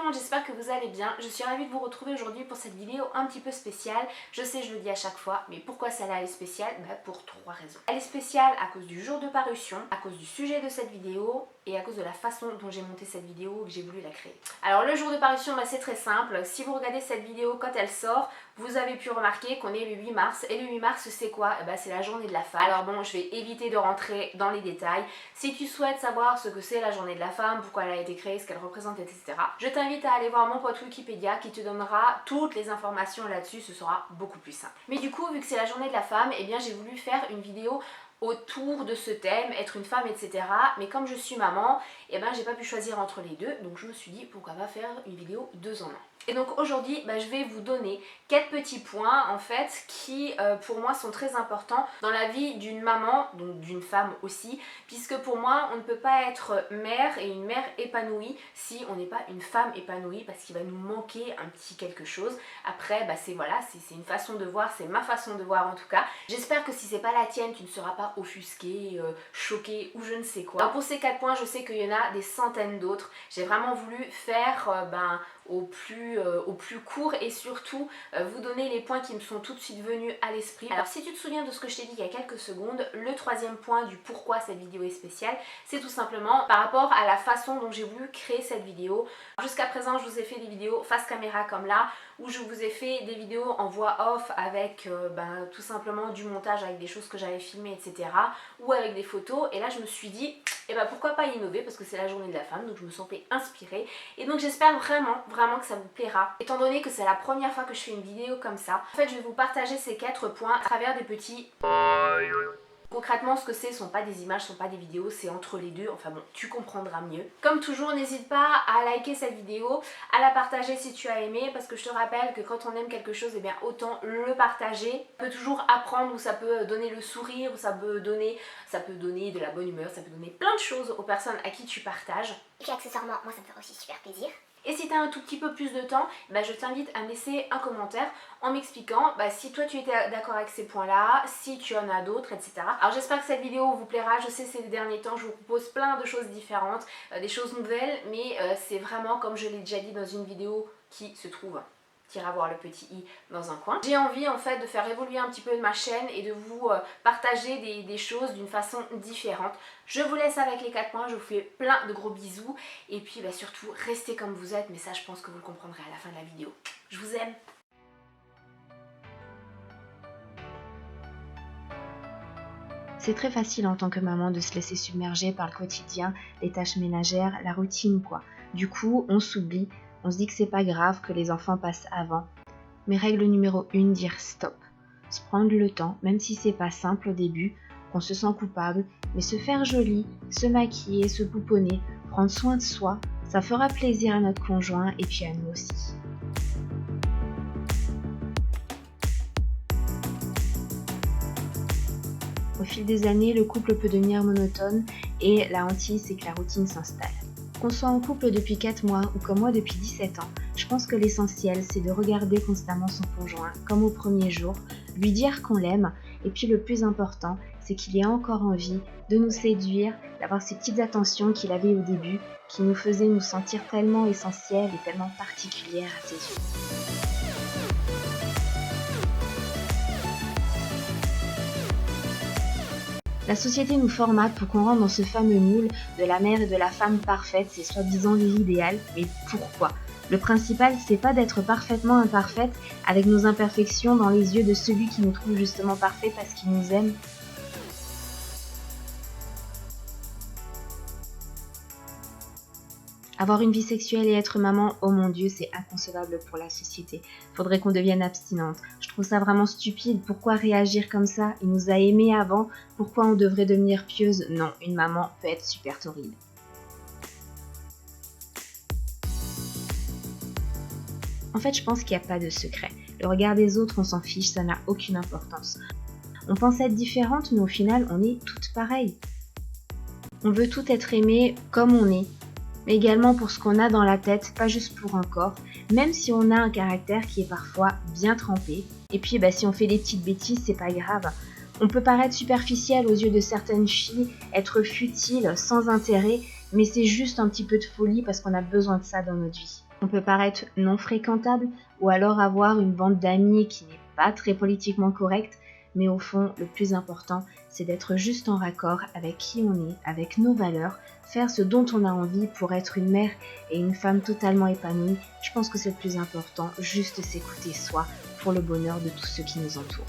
monde, j'espère que vous allez bien. Je suis ravie de vous retrouver aujourd'hui pour cette vidéo un petit peu spéciale. Je sais, je le dis à chaque fois, mais pourquoi celle-là est spéciale? Pour 3 raisons. Elle est spéciale à cause du jour de parution, à cause du sujet de cette vidéo et à cause de la façon dont j'ai monté cette vidéo et que j'ai voulu la créer. Alors le jour de parution, c'est très simple. Si vous regardez cette vidéo quand elle sort, vous avez pu remarquer qu'on est le 8 mars. Et le 8 mars, c'est quoi? C'est la journée de la femme. Alors bon, je vais éviter de rentrer dans les détails. Si tu souhaites savoir ce que c'est la journée de la femme, pourquoi elle a été créée, ce qu'elle représente, etc., je t'invite à aller voir mon pote Wikipédia qui te donnera toutes les informations là-dessus. Ce sera beaucoup plus simple. Mais du coup, vu que c'est la journée de la femme, j'ai voulu faire une vidéo autour de ce thème, être une femme, etc. Mais comme je suis maman, j'ai pas pu choisir entre les deux, donc je me suis dit pourquoi pas faire une vidéo 2 en 1. Et donc aujourd'hui, je vais vous donner 4 petits points en fait qui pour moi sont très importants dans la vie d'une maman, donc d'une femme aussi, puisque pour moi on ne peut pas être mère et une mère épanouie si on n'est pas une femme épanouie, parce qu'il va nous manquer un petit quelque chose. Après c'est une façon de voir, c'est ma façon de voir en tout cas. J'espère que si c'est pas la tienne, tu ne seras pas offusquée, choquée ou je ne sais quoi. Alors pour ces 4 points, je sais qu'il y en a des centaines d'autres. J'ai vraiment voulu faire au plus court et surtout vous donner les points qui me sont tout de suite venus à l'esprit. Alors si tu te souviens de ce que je t'ai dit il y a quelques secondes, le 3e point du pourquoi cette vidéo est spéciale, c'est tout simplement par rapport à la façon dont j'ai voulu créer cette vidéo. Jusqu'à présent, je vous ai fait des vidéos face caméra comme là, où je vous ai fait des vidéos en voix off avec tout simplement du montage avec des choses que j'avais filmées, etc. ou avec des photos. Et là je me suis dit pourquoi pas innover, parce que c'est la journée de la femme, donc je me sentais inspirée. Et donc j'espère vraiment que ça vous plaira, étant donné que c'est la première fois que je fais une vidéo comme ça. En fait, je vais vous partager ces 4 points à travers des petits... Concrètement, ce que c'est sont pas des images, sont pas des vidéos, c'est entre les deux. Enfin bon, tu comprendras mieux. Comme toujours, n'hésite pas à liker cette vidéo, à la partager si tu as aimé, parce que je te rappelle que quand on aime quelque chose, autant le partager. Ça peut toujours apprendre, ou ça peut donner le sourire, ou ça peut donner de la bonne humeur, ça peut donner plein de choses aux personnes à qui tu partages. Et puis accessoirement, moi ça me fait aussi super plaisir. Et si tu as un tout petit peu plus de temps, je t'invite à me laisser un commentaire en m'expliquant si toi tu étais d'accord avec ces points-là, si tu en as d'autres, etc. Alors j'espère que cette vidéo vous plaira. Je sais, ces derniers temps, je vous propose plein de choses différentes, des choses nouvelles, mais c'est vraiment, comme je l'ai déjà dit dans une vidéo qui se trouve... t'iras voir le petit i dans un coin. J'ai envie en fait de faire évoluer un petit peu ma chaîne et de vous partager des choses d'une façon différente. Je vous laisse avec les 4 points, je vous fais plein de gros bisous et puis surtout restez comme vous êtes, mais ça je pense que vous le comprendrez à la fin de la vidéo. Je vous aime. C'est très facile en tant que maman de se laisser submerger par le quotidien, les tâches ménagères, la routine quoi. Du coup, on s'oublie. On se dit que c'est pas grave, que les enfants passent avant. Mais règle numéro 1, dire stop. Se prendre le temps, même si c'est pas simple au début, qu'on se sent coupable, mais se faire joli, se maquiller, se pouponner, prendre soin de soi, ça fera plaisir à notre conjoint et puis à nous aussi. Au fil des années, le couple peut devenir monotone et la hantise, c'est que la routine s'installe. Qu'on soit en couple depuis 4 mois ou comme moi depuis 17 ans, je pense que l'essentiel c'est de regarder constamment son conjoint comme au premier jour, lui dire qu'on l'aime et puis le plus important c'est qu'il ait encore envie de nous séduire, d'avoir ces petites attentions qu'il avait au début qui nous faisaient nous sentir tellement essentielles et tellement particulières à ses yeux. La société nous formate pour qu'on rentre dans ce fameux moule de la mère et de la femme parfaite, c'est soi-disant l'idéal, mais pourquoi? Le principal, c'est pas d'être parfaitement imparfaite avec nos imperfections dans les yeux de celui qui nous trouve justement parfait parce qu'il nous aime. Avoir une vie sexuelle et être maman, oh mon Dieu, c'est inconcevable pour la société. Faudrait qu'on devienne abstinente. Je trouve ça vraiment stupide. Pourquoi réagir comme ça? Il nous a aimés avant. Pourquoi on devrait devenir pieuse? Non, une maman peut être super torride. En fait, je pense qu'il n'y a pas de secret. Le regard des autres, on s'en fiche, ça n'a aucune importance. On pense être différente, mais au final, on est toutes pareilles. On veut toutes être aimées comme on est. Mais également pour ce qu'on a dans la tête, pas juste pour un corps, même si on a un caractère qui est parfois bien trempé. Et puis si on fait des petites bêtises, c'est pas grave. On peut paraître superficiel aux yeux de certaines filles, être futile, sans intérêt, mais c'est juste un petit peu de folie parce qu'on a besoin de ça dans notre vie. On peut paraître non fréquentable ou alors avoir une bande d'amis qui n'est pas très politiquement correcte, mais au fond, le plus important, c'est d'être juste en raccord avec qui on est, avec nos valeurs, faire ce dont on a envie pour être une mère et une femme totalement épanouie. Je pense que c'est le plus important, juste s'écouter soi pour le bonheur de tous ceux qui nous entourent.